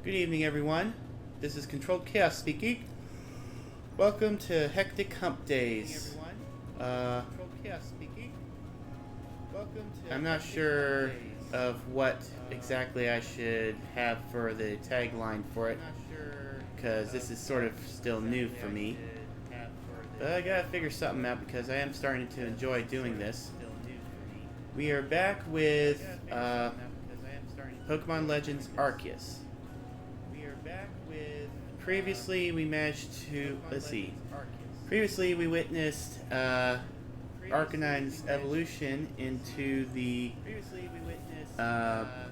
Good evening, everyone. This is Controlled Chaos speaking. Welcome to Hectic Humpdays. I'm not sure of what exactly I should have for the tagline for it, because this is sort of still new for me. But I gotta figure something out because I am starting to enjoy doing this. We are back with Pokemon Legends Arceus. Previously, we managed to, previously we witnessed Arcanine's evolution into the,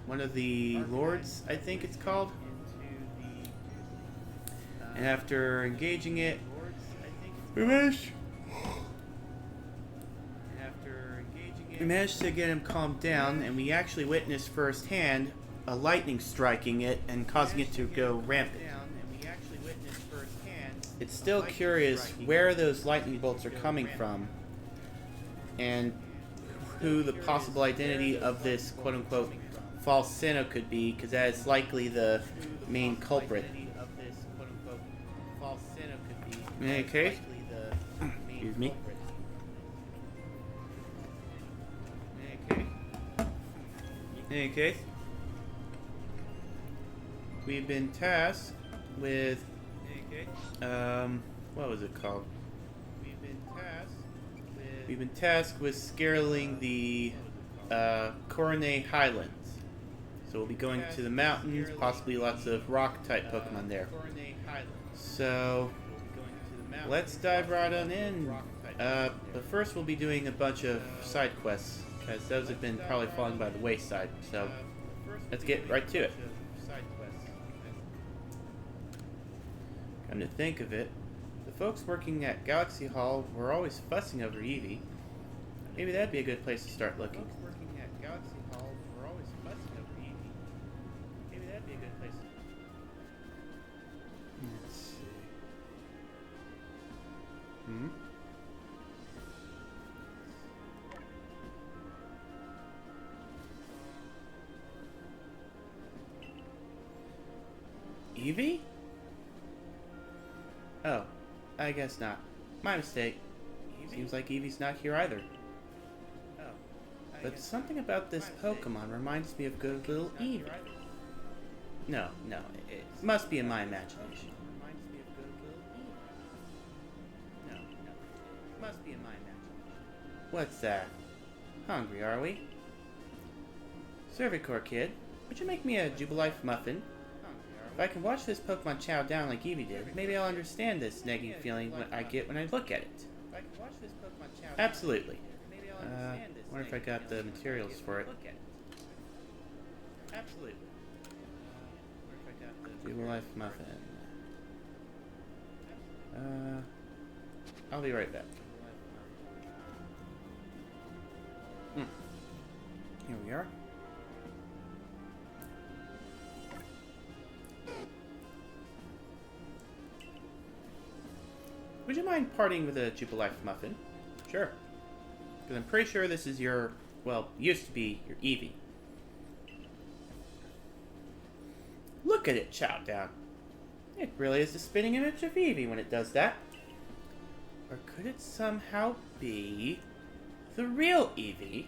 one of the Lords, I think it's called. And after engaging it, we managed to get him calmed down, and we actually witnessed firsthand a lightning striking it and causing it to go rampant. It's still curious where those lightning bolts are coming from and who the possible identity of this quote-unquote false Sinnoh could be, because that is likely the main culprit. In any case, excuse me. In any case, we've been tasked with what was it called? We've been tasked with scaling the Coronet Highlands. So we'll be going to the mountains, possibly lots of rock-type Pokemon there. So let's dive right on in. But first we'll be doing a bunch of side quests, because those have been probably falling by the wayside. So let's get right to it. Come to think of it, the folks working at Galaxy Hall were always fussing over Eevee. Maybe that'd be a good place to start looking. Let's see. Eevee? Oh, I guess not. My mistake. Seems like Eevee's not here either. But something about this Pokemon reminds me of good little Eevee. No, it must be in my imagination. What's that? Hungry, are we? Servicor kid, would you make me a Jubilife muffin? If I can watch this Pokemon chow down like Eevee did, maybe I'll understand this nagging feeling I get when I look at it. Absolutely. Wonder if I got the materials for it. Jubilife muffin. I'll be right back. Here we are. Would you mind parting with a Jubilife muffin? Sure. Because I'm pretty sure this is your, well, used to be your Eevee. Look at it chow down. It really is the spinning image of Eevee when it does that. Or could it somehow be the real Eevee?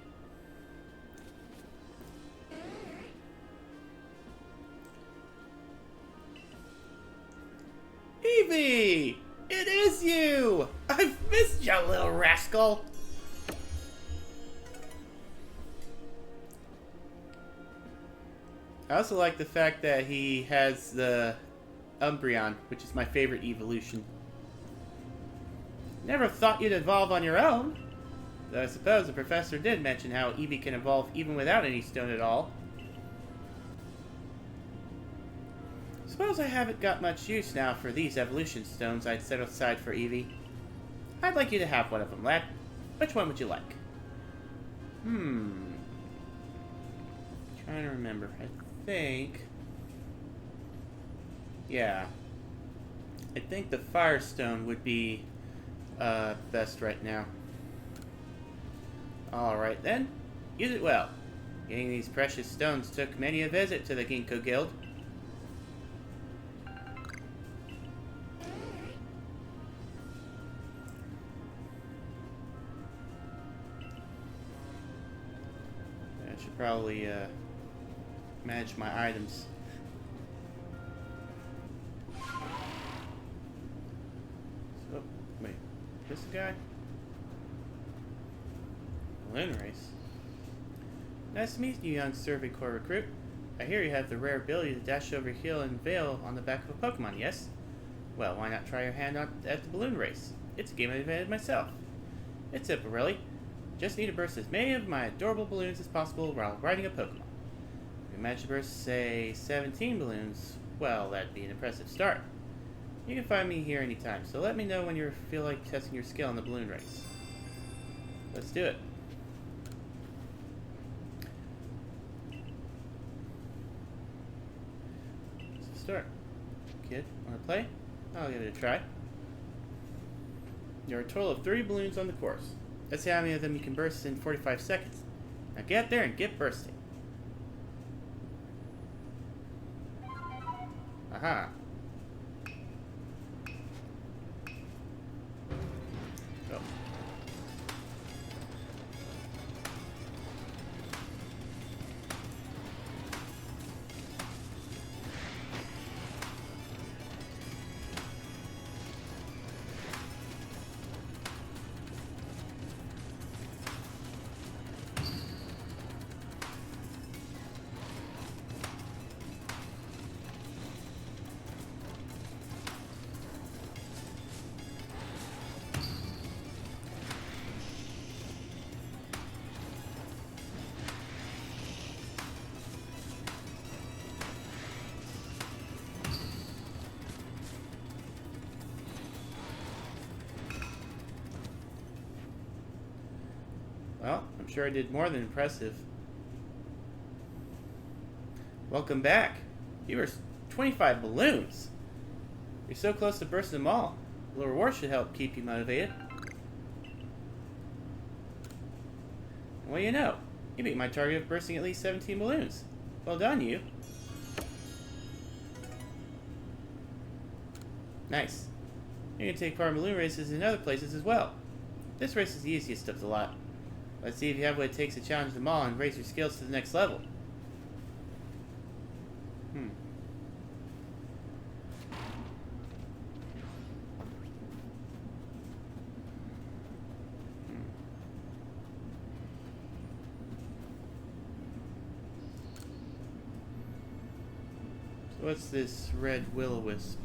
Eevee! It is you! I've missed you, little rascal! I also like the fact that he has the Umbreon, which is my favorite evolution. Never thought you'd evolve on your own. Though I suppose the professor did mention how Eevee can evolve even without any stone at all. Suppose I haven't got much use now for these evolution stones I'd set aside for Eevee. I'd like you to have one of them, lad. Which one would you like? Trying to remember. I think... yeah. I think the Firestone would be best right now. Alright then. Use it well. Getting these precious stones took many a visit to the Ginkgo Guild. I should probably manage my items. So, wait, this guy? Balloon race. Nice to meet you, young Survey Corps recruit. I hear you have the rare ability to dash over hill and vale on the back of a Pokemon, yes? Well, why not try your hand at the balloon race? It's a game I've invented myself. It's simple, really. Just need to burst as many of my adorable balloons as possible while riding a Pokemon. If you manage to burst, say, 17 balloons, well, that'd be an impressive start. You can find me here anytime, so let me know when you feel like testing your skill in the balloon race. Let's do it. Let's start. Kid, wanna play? I'll give it a try. There are a total of 30 balloons on the course. Let's see how many of them you can burst in 45 seconds. Now get out there and get bursting. Aha. Oh. Well, I'm sure I did more than impressive. Welcome back. You were 25 balloons. You're so close to bursting them all. A little reward should help keep you motivated. And what do you know? You beat my target of bursting at least 17 balloons. Well done, you. Nice. You can take part in balloon races in other places as well. This race is the easiest of the lot. Let's see if you have what it takes to challenge them all and raise your skills to the next level. So what's this red will-o-wisp?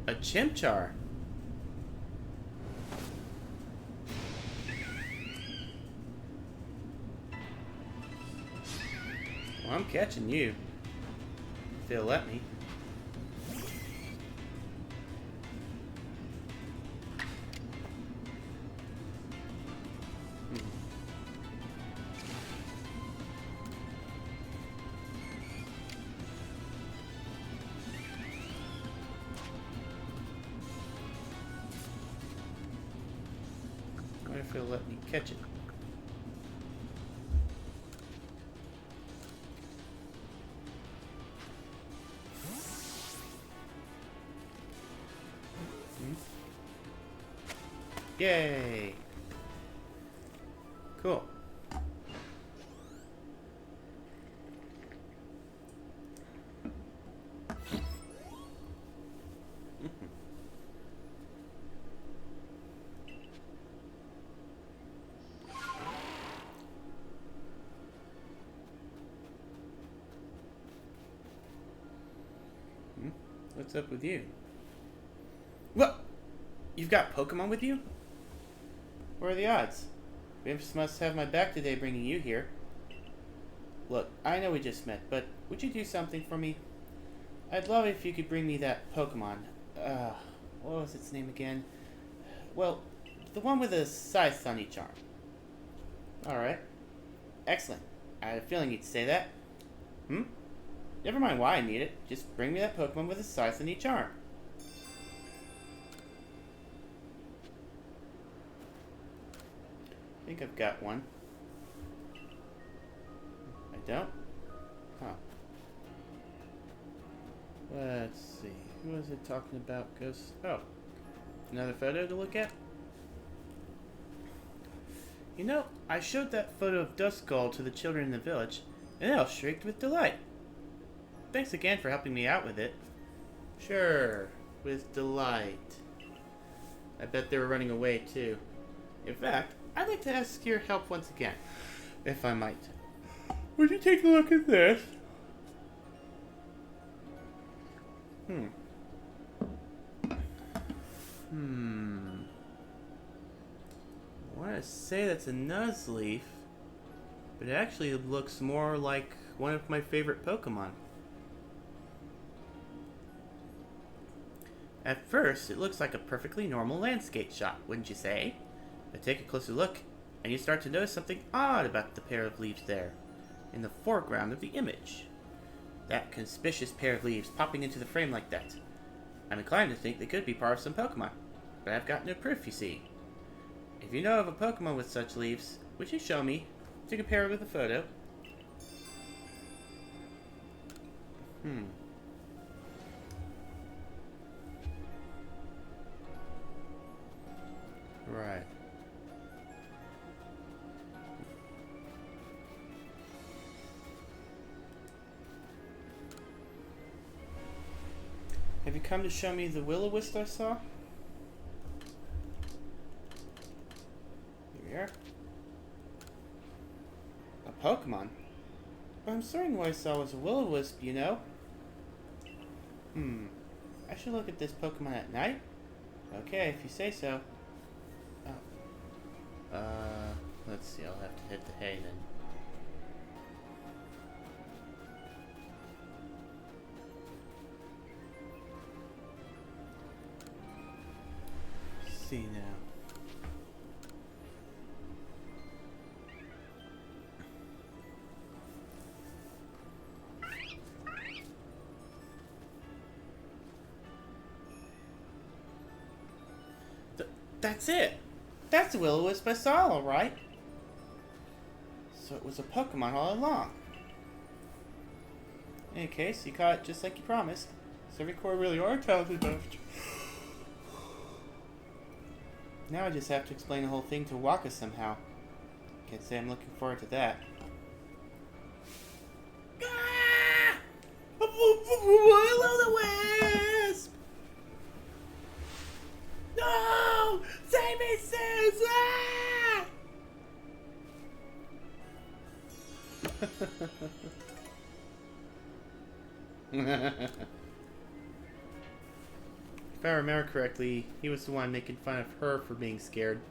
A Chimchar. Well, I'm catching you. If they'll let me. I wonder if it'll let me catch it. Yay! Cool. What's up with you? What? You've got Pokemon with you? What are the odds? Vimps must have my back today bringing you here. Look, I know we just met, but would you do something for me? I'd love it if you could bring me that Pokemon. What was its name again? Well, the one with a scythe on each arm. Alright. Excellent. I had a feeling you'd say that. Never mind why I need it. Just bring me that Pokemon with a scythe on each arm. I think I've got one. I don't? Huh. Let's see. Who was it talking about? Ghost? Oh. Another photo to look at? You know, I showed that photo of Duskull to the children in the village, and they all shrieked with delight. Thanks again for helping me out with it. Sure, with delight. I bet they were running away too. In fact, I'd like to ask your help once again, if I might. Would you take a look at this? I want to say that's a Nuzleaf, but it actually looks more like one of my favorite Pokemon. At first, it looks like a perfectly normal landscape shot, wouldn't you say? But take a closer look, and you start to notice something odd about the pair of leaves there, in the foreground of the image. That conspicuous pair of leaves popping into the frame like that. I'm inclined to think they could be part of some Pokemon, but I've got no proof, you see. If you know of a Pokemon with such leaves, would you show me to compare it with a photo? Right. Have you come to show me the Will-O-Wisp I saw? Here we are. A Pokemon? But I'm certain what I saw was a Will-O-Wisp, you know? I should look at this Pokemon at night? Okay, if you say so. Oh. Let's see, I'll have to hit the hay then. See now. That's it! That's the Will-O-Wisp I saw, alright. So it was a Pokemon all along. In any case, you caught it just like you promised. So Recore really are talented enough. Now I just have to explain the whole thing to Waka somehow. Can't say I'm looking forward to that. Ah! Will-O-Wisp! No! Save me, sis! Ah! If I remember correctly, he was the one making fun of her for being scared.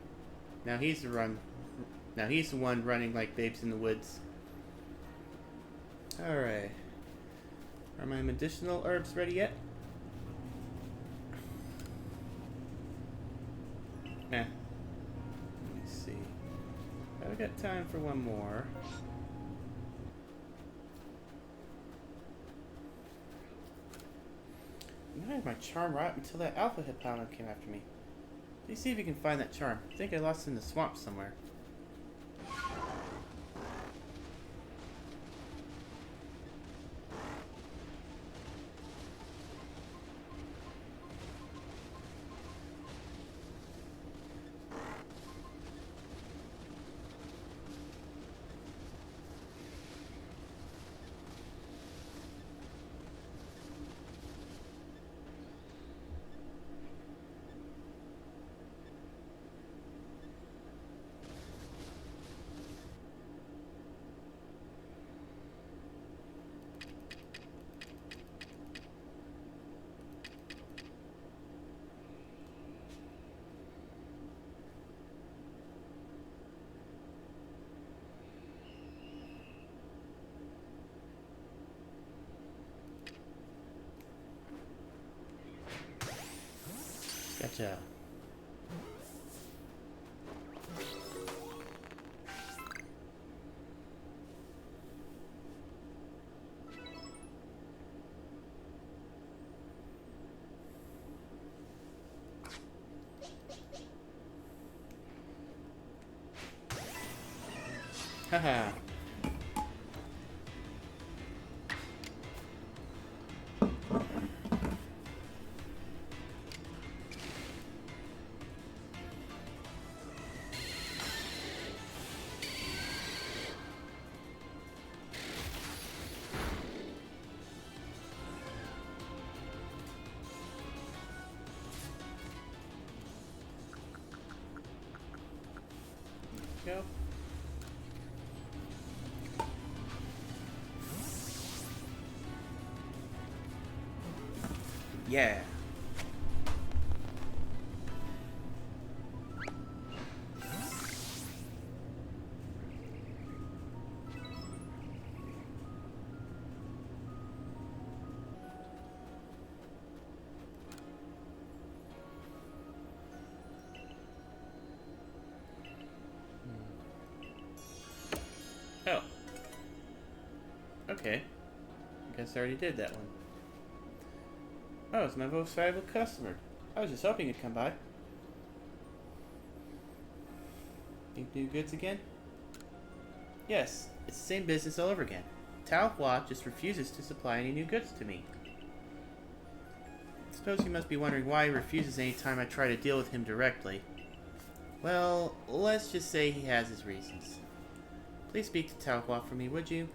Now he's the one running like babes in the woods. Alright. Are my medicinal herbs ready yet? Let me see. I've got time for one more. I had my charm right until that alpha Hippano came after me. Please see if you can find that charm. I think I lost it in the swamp somewhere. Gotcha. Haha. go. Yeah. Oh. Okay. I guess I already did that one. Oh, it's my most valuable customer. I was just hoping you'd come by. Need new goods again? Yes, it's the same business all over again. Tao Hua just refuses to supply any new goods to me. I suppose you must be wondering why he refuses any time I try to deal with him directly. Well, let's just say he has his reasons. Please speak to Tao Hua for me, would you?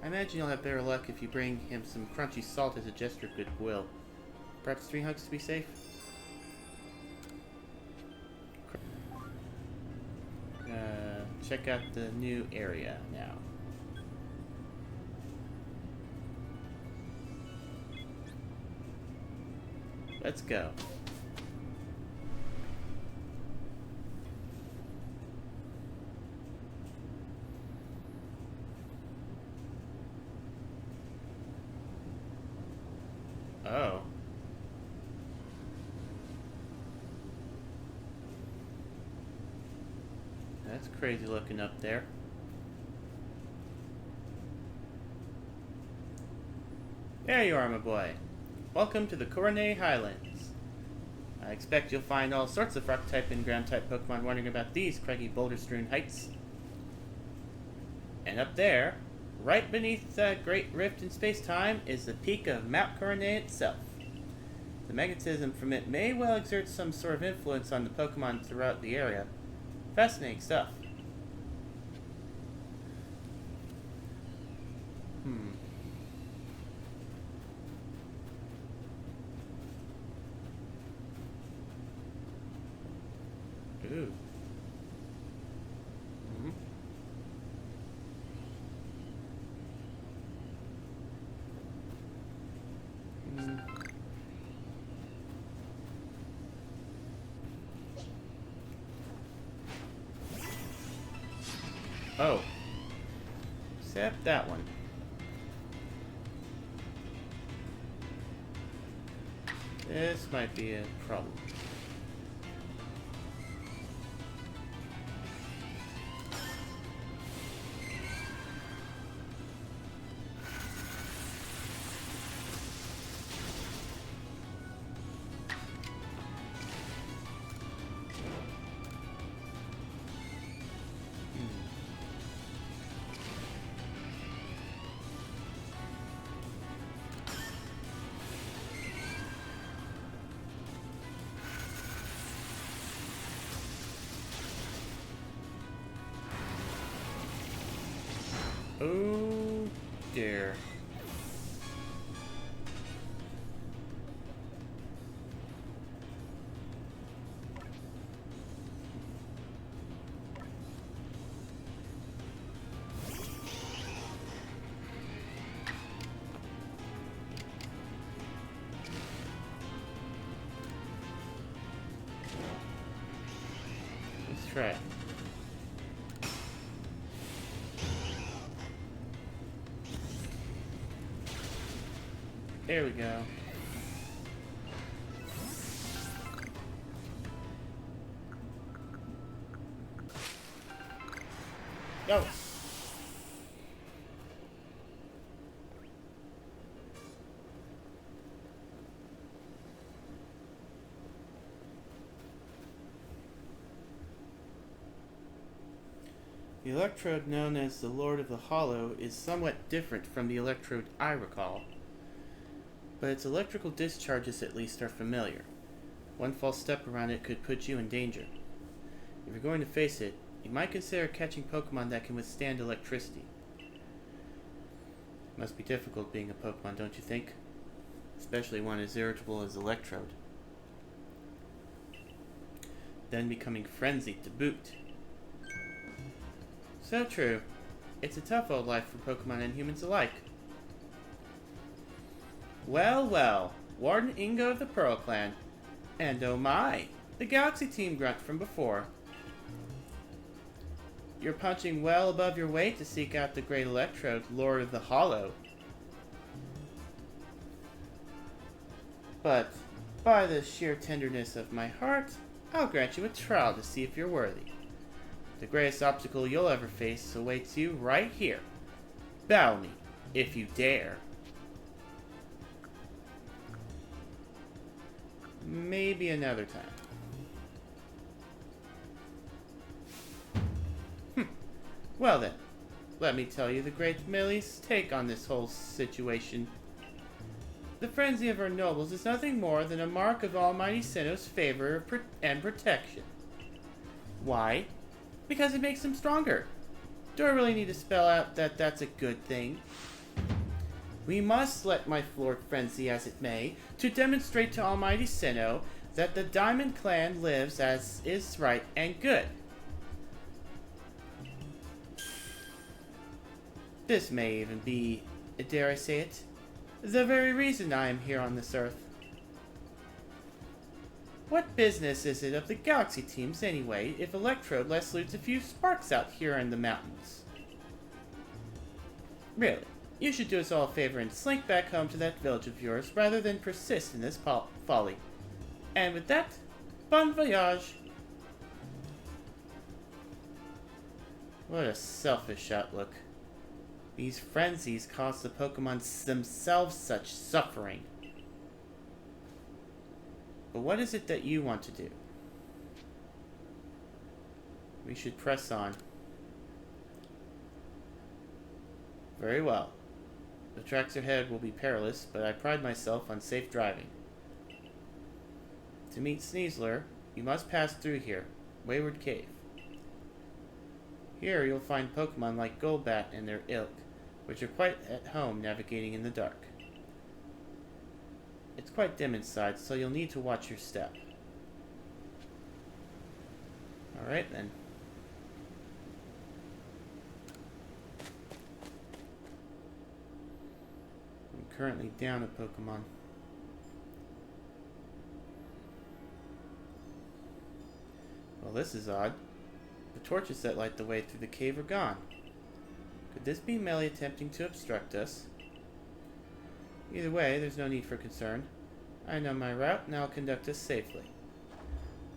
I imagine you'll have better luck if you bring him some crunchy salt as a gesture of goodwill. Perhaps 3 hugs to be safe? Check out the new area now. Let's go. Oh. That's crazy looking up there. There you are, my boy. Welcome to the Cornet Highlands. I expect you'll find all sorts of rock-type and ground-type Pokemon wondering about these craggy boulder-strewn heights. And up there, right beneath that great rift in space-time, is the peak of Mount Coronet itself. The magnetism from it may well exert some sort of influence on the Pokemon throughout the area. Fascinating stuff. Ooh. Oh. Except that one. This might be a problem. Oh dear. Let's try it. There we go. Go! The electrode known as the Lord of the Hollow is somewhat different from the electrode I recall, but its electrical discharges at least are familiar. One false step around it could put you in danger. If you're going to face it, you might consider catching Pokemon that can withstand electricity. It must be difficult being a Pokemon, don't you think? Especially one as irritable as Electrode. Then becoming frenzied to boot. So true. It's a tough old life for Pokemon and humans alike. Well, well, Warden Ingo of the Pearl Clan. And oh my, the Galaxy Team grunt from before. You're punching well above your weight to seek out the Great Electrode, Lord of the Hollow. But, by the sheer tenderness of my heart, I'll grant you a trial to see if you're worthy. The greatest obstacle you'll ever face awaits you right here. Battle me, if you dare. Maybe another time. Well then, let me tell you the Great Millie's take on this whole situation. The frenzy of our nobles is nothing more than a mark of Almighty Sinnoh's favor and protection. Why? Because it makes them stronger. Do I really need to spell out that that's a good thing? We must let my floored frenzy as it may, to demonstrate to Almighty Sinnoh that the Diamond Clan lives as is right and good. This may even be, dare I say it, the very reason I am here on this earth. What business is it of the Galaxy teams anyway, if Electrode lets loose a few sparks out here in the mountains? Really, you should do us all a favor and slink back home to that village of yours rather than persist in this folly. And with that, bon voyage! What a selfish outlook. These frenzies cause the Pokemon themselves such suffering. But what is it that you want to do? We should press on. Very well. The tracks ahead will be perilous, but I pride myself on safe driving. To meet Sneasler, you must pass through here, Wayward Cave. Here you'll find Pokemon like Golbat and their ilk, which are quite at home navigating in the dark. It's quite dim inside, so you'll need to watch your step. Alright then. I'm currently down a Pokemon. Well, this is odd. The torches that light the way through the cave are gone. Could this be Melee attempting to obstruct us? Either way, there's no need for concern. I know my route, and I'll conduct us safely.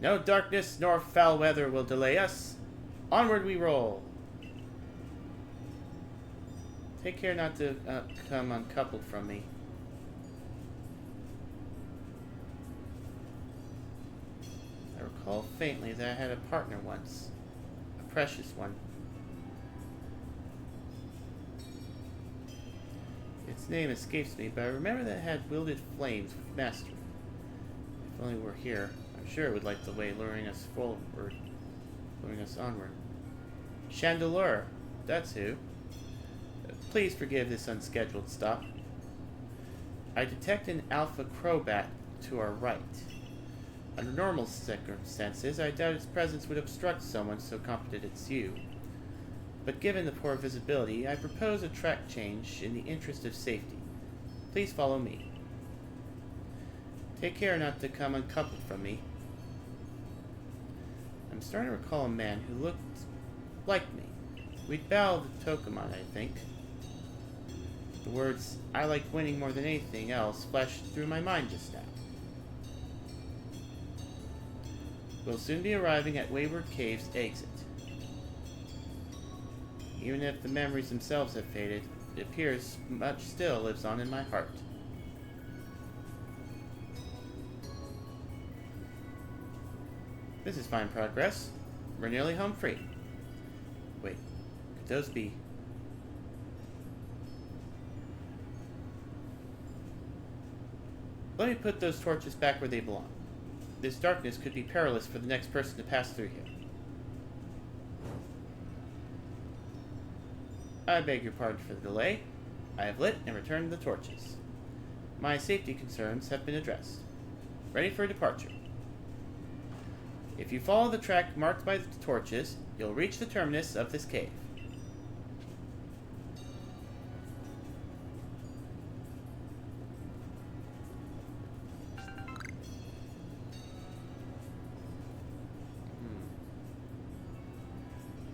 No darkness nor foul weather will delay us. Onward we roll. Take care not to come uncoupled from me. I recall faintly that I had a partner once. A precious one. Its name escapes me, but I remember that it had wielded flames with mastery. If only we're here, I'm sure it would like the way luring us forward, luring us onward. Chandelure, that's who. Please forgive this unscheduled stop. I detect an Alpha Crobat to our right. Under normal circumstances, I doubt its presence would obstruct someone so competent as you. But given the poor visibility, I propose a track change in the interest of safety. Please follow me. Take care not to come uncoupled from me. I'm starting to recall a man who looked like me. We'd battled the Pokemon, I think. The words, "I like winning more than anything else," flashed through my mind just now. We'll soon be arriving at Wayward Cave's exit. Even if the memories themselves have faded, it appears much still lives on in my heart. This is fine progress. We're nearly home free. Wait, could those be... Let me put those torches back where they belong. This darkness could be perilous for the next person to pass through here. I beg your pardon for the delay. I have lit and returned the torches. My safety concerns have been addressed. Ready for departure. If you follow the track marked by the torches, you'll reach the terminus of this cave.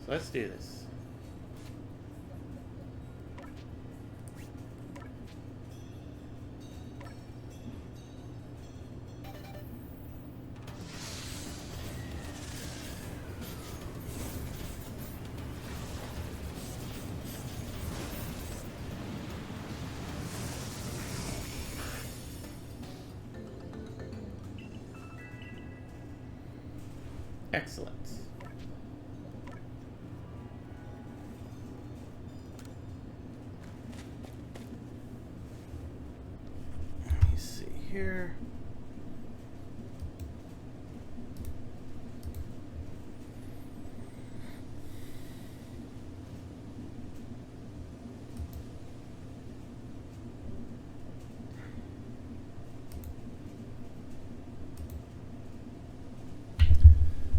So let's do this. Excellent. Let me see here.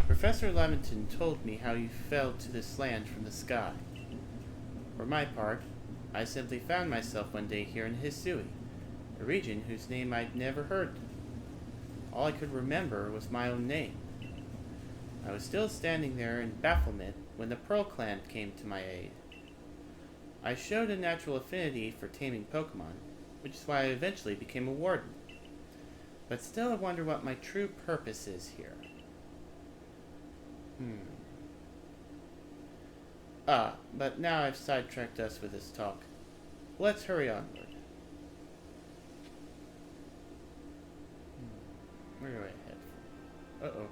Professor Lamington told me how you fell to this land from the sky. For my part, I simply found myself one day here in Hisui, a region whose name I'd never heard. All I could remember was my own name. I was still standing there in bafflement when the Pearl Clan came to my aid. I showed a natural affinity for taming Pokemon, which is why I eventually became a warden. But still I wonder what my true purpose is here. But now I've sidetracked us with this talk. Let's hurry onward. Where do I head for? Uh-oh.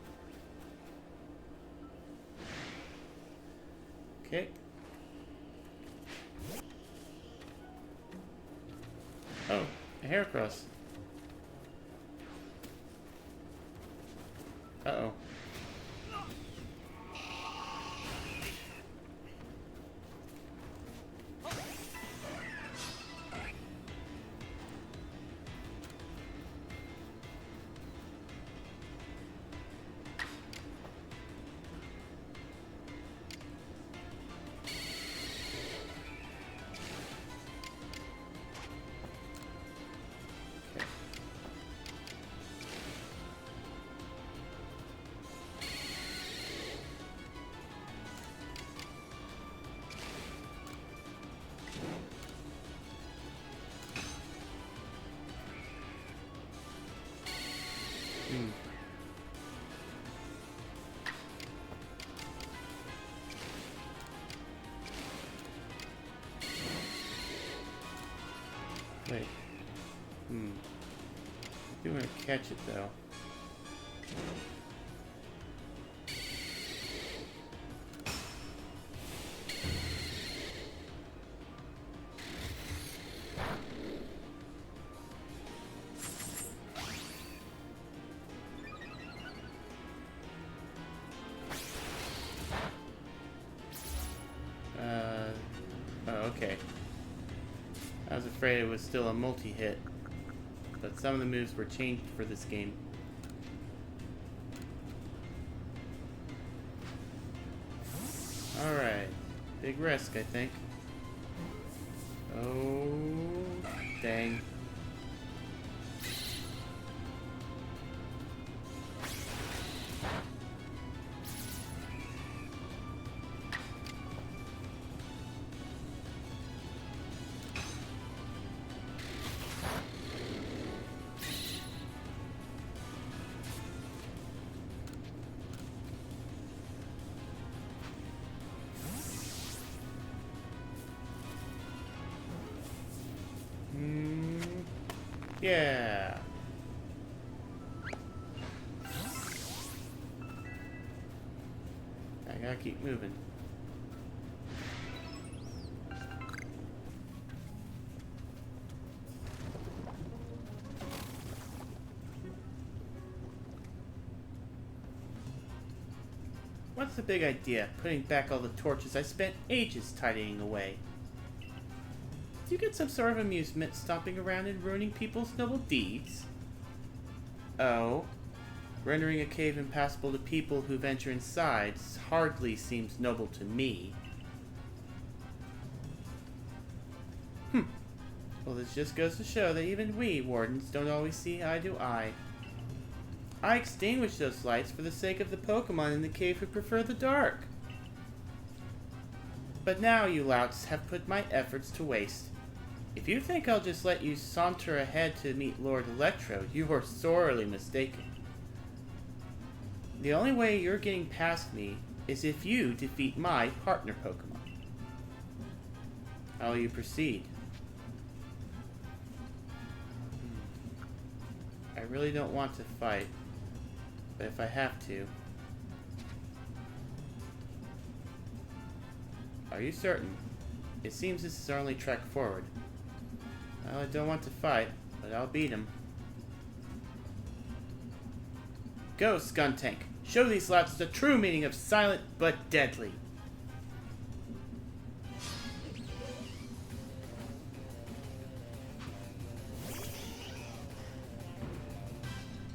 Okay. Oh, a Heracross. Uh-oh. Wait. I do want to catch it though. Okay. I was afraid it was still a multi-hit, but some of the moves were changed for this game. Alright. Big risk, I think. Oh, dang. Yeah. I gotta keep moving. What's the big idea? Putting back all the torches I spent ages tidying away. Do you get some sort of amusement stomping around and ruining people's noble deeds? Oh. Rendering a cave impassable to people who venture inside hardly seems noble to me. Well, this just goes to show that even we, wardens, don't always see eye to eye. I extinguished those lights for the sake of the Pokemon in the cave who prefer the dark. But now you louts have put my efforts to waste. If you think I'll just let you saunter ahead to meet Lord Electro, you are sorely mistaken. The only way you're getting past me is if you defeat my partner Pokemon. How will you proceed? I really don't want to fight, but if I have to... Are you certain? It seems this is our only track forward. Well, I don't want to fight, but I'll beat him. Go, Skuntank! Show these louts the true meaning of silent but deadly.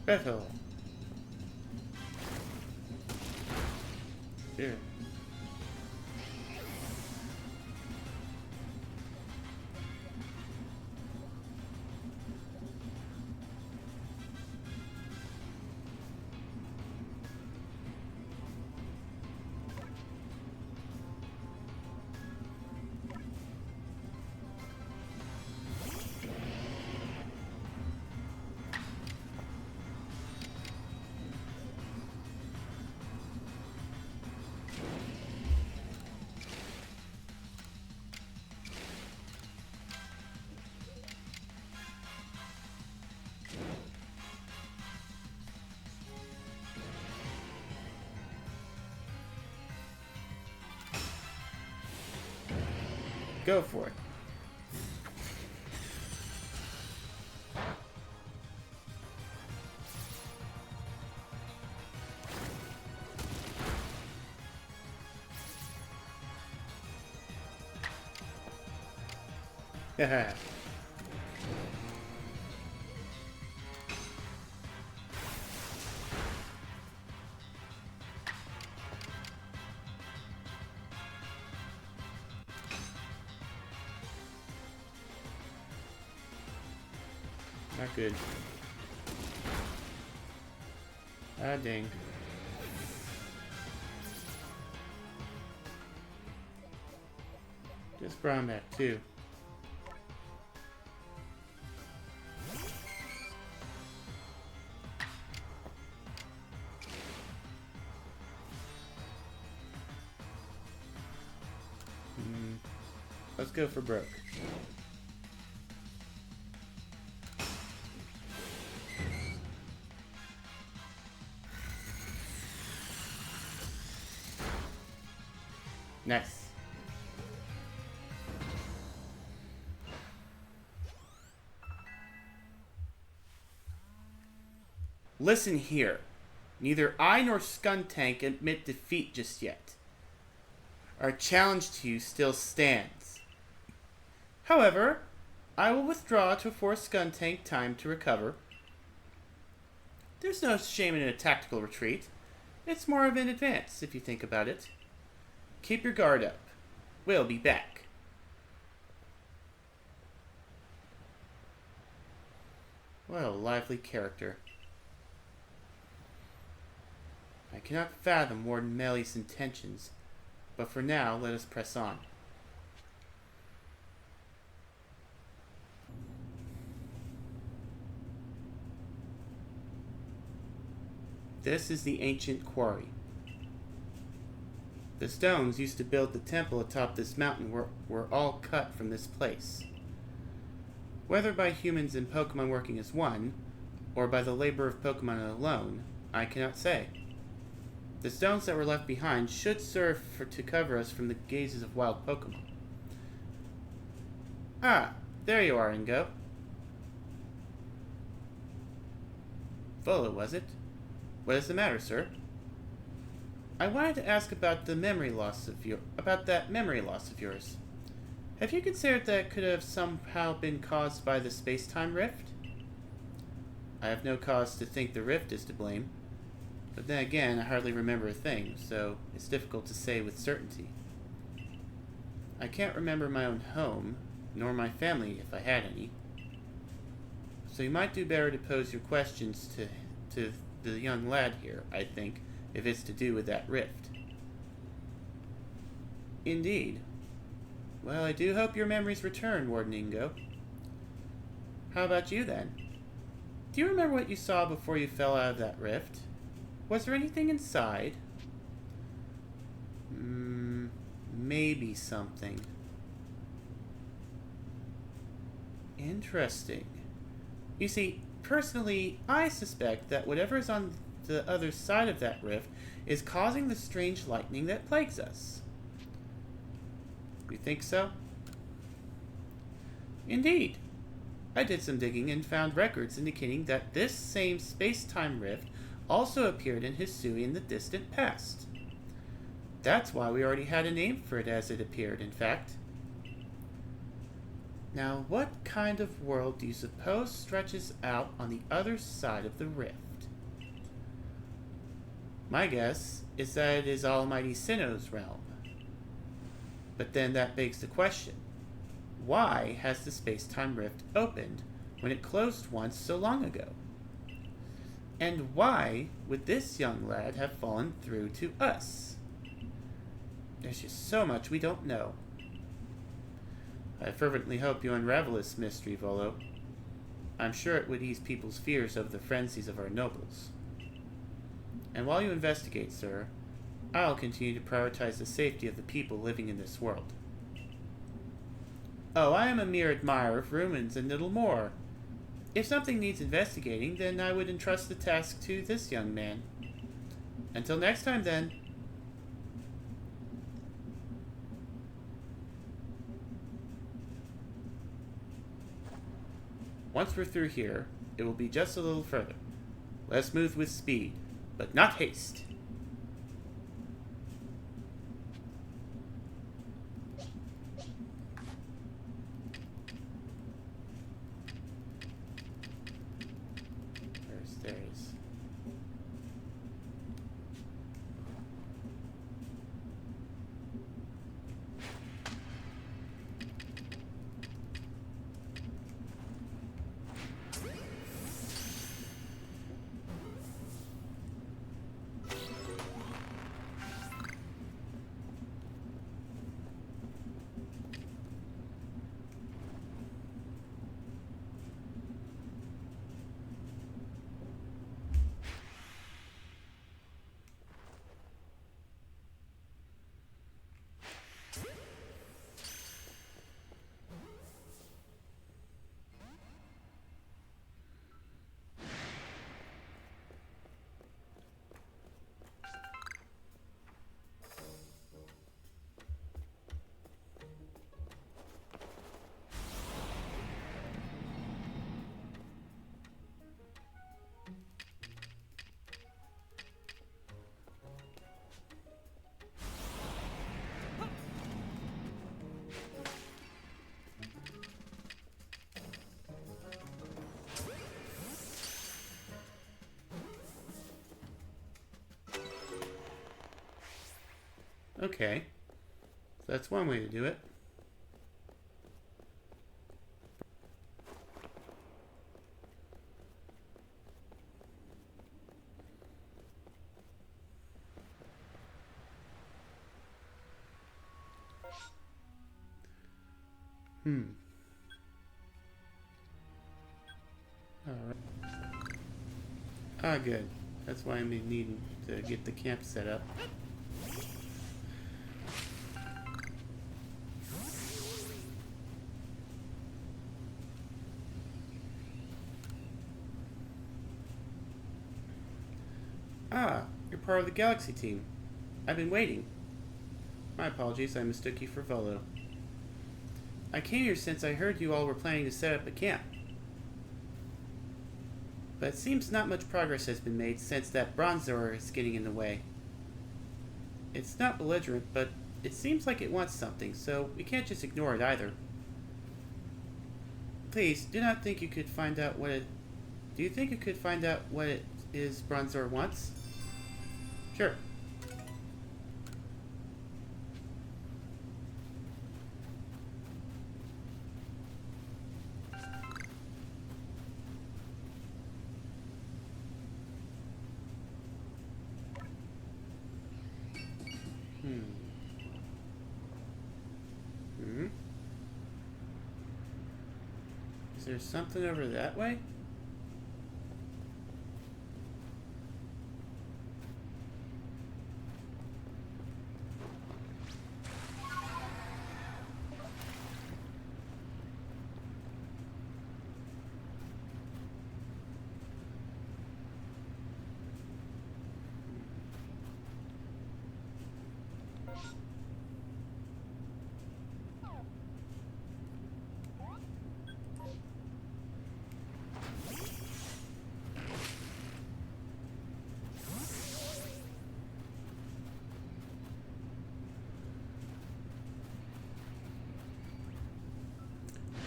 Battle. Here. Go for it. Haha. Not good. Ah, dang. Just brought him back too. Let's go for broke. Nice. Listen here. Neither I nor Skuntank admit defeat just yet. Our challenge to you still stands. However, I will withdraw to afford Skuntank time to recover. There's no shame in a tactical retreat. It's more of an advance, if you think about it. Keep your guard up. We'll be back. What a lively character. I cannot fathom Warden Melly's intentions, but for now, let us press on. This is the ancient quarry. The stones used to build the temple atop this mountain were all cut from this place. Whether by humans and Pokemon working as one, or by the labor of Pokemon alone, I cannot say. The stones that were left behind should serve to cover us from the gazes of wild Pokemon. Ah, there you are, Ingo. Volo, was it? What is the matter, sir? I wanted to ask about that memory loss of yours. Have you considered that it could have somehow been caused by the space-time rift? I have no cause to think the rift is to blame. But then again, I hardly remember a thing, so it's difficult to say with certainty. I can't remember my own home, nor my family if I had any. So you might do better to pose your questions to the young lad here, I think, if it's to do with that rift. Indeed. Well, I do hope your memories return, Warden Ingo. How about you, then? Do you remember what you saw before you fell out of that rift? Was there anything inside? Maybe something. Interesting. You see, personally, I suspect that whatever is on the other side of that rift is causing the strange lightning that plagues us. You think so? Indeed. I did some digging and found records indicating that this same space-time rift also appeared in Hisui in the distant past. That's why we already had a name for it as it appeared, in fact. Now, what kind of world do you suppose stretches out on the other side of the rift? My guess is that it is Almighty Sinnoh's realm. But then that begs the question, why has the space-time rift opened when it closed once so long ago? And why would this young lad have fallen through to us? There's just so much we don't know. I fervently hope you unravel this mystery, Volo. I'm sure it would ease people's fears of the frenzies of our nobles. And while you investigate, sir, I'll continue to prioritize the safety of the people living in this world. Oh, I am a mere admirer of ruins and little more. If something needs investigating, then I would entrust the task to this young man. Until next time, then. Once we're through here, it will be just a little further. Let's move with speed, but not haste. There's stairs. Okay. So that's one way to do it. Alright. Ah, good. That's why I'm needing to get the camp set up. Ah, you're part of the Galaxy team. I've been waiting. My apologies, I mistook you for Volo. I came here since I heard you all were planning to set up a camp. But it seems not much progress has been made since that Bronzor is getting in the way. It's not belligerent, but it seems like it wants something, so we can't just ignore it either. Please, do not think you could find out what it... Do you think you could find out what it is Bronzor wants? Sure. Hmm? Is there something over that way?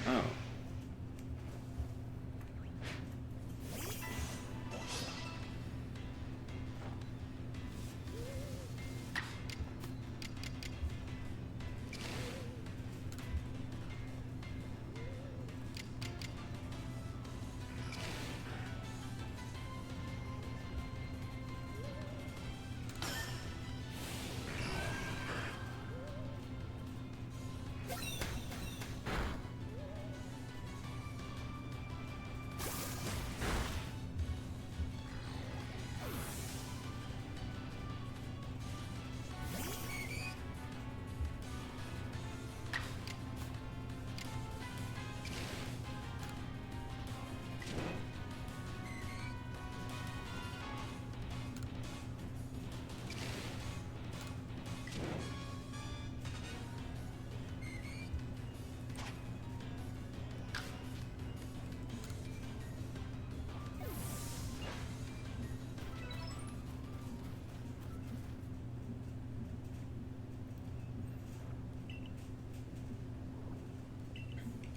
Oh.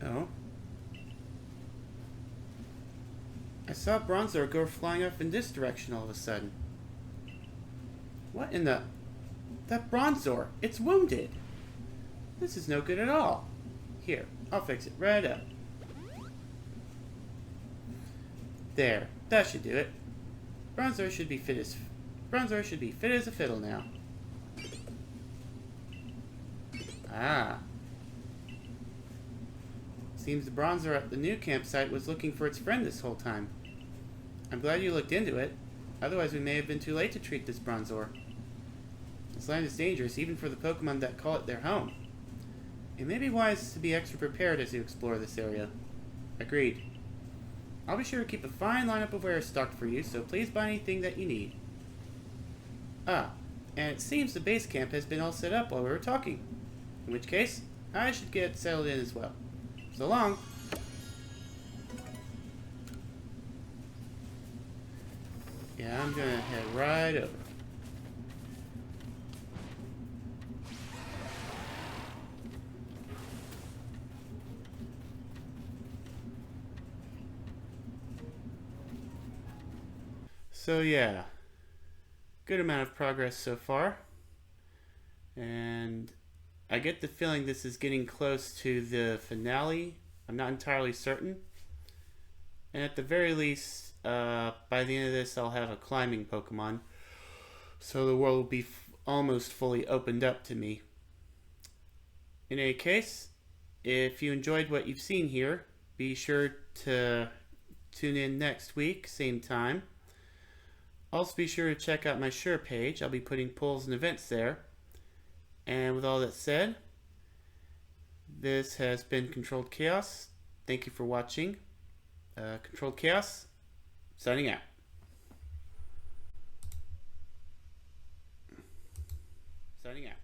Oh. I saw Bronzor go flying off in this direction all of a sudden. What in the... That Bronzor! It's wounded! This is no good at all. Here, I'll fix it right up. There, that should do it. Bronzor should be fit as a fiddle now. Ah. Seems the Bronzor at the new campsite was looking for its friend this whole time. I'm glad you looked into it. Otherwise we may have been too late to treat this Bronzor. This land is dangerous even for the Pokemon that call it their home. It may be wise to be extra prepared as you explore this area. Agreed. I'll be sure to keep a fine lineup of wares stocked for you, so please buy anything that you need. Ah, and it seems the base camp has been all set up while we were talking. In which case, I should get settled in as well. So long. Yeah, I'm gonna head right over. So yeah, good amount of progress so far, and I get the feeling this is getting close to the finale. I'm not entirely certain, and at the very least, by the end of this I'll have a climbing Pokemon, so the world will be almost fully opened up to me. In any case, if you enjoyed what you've seen here, be sure to tune in next week, same time. Also be sure to check out my Sure page. I'll be putting polls and events there. And with all that said, this has been Controlled Chaos. Thank you for watching. Controlled Chaos, signing out.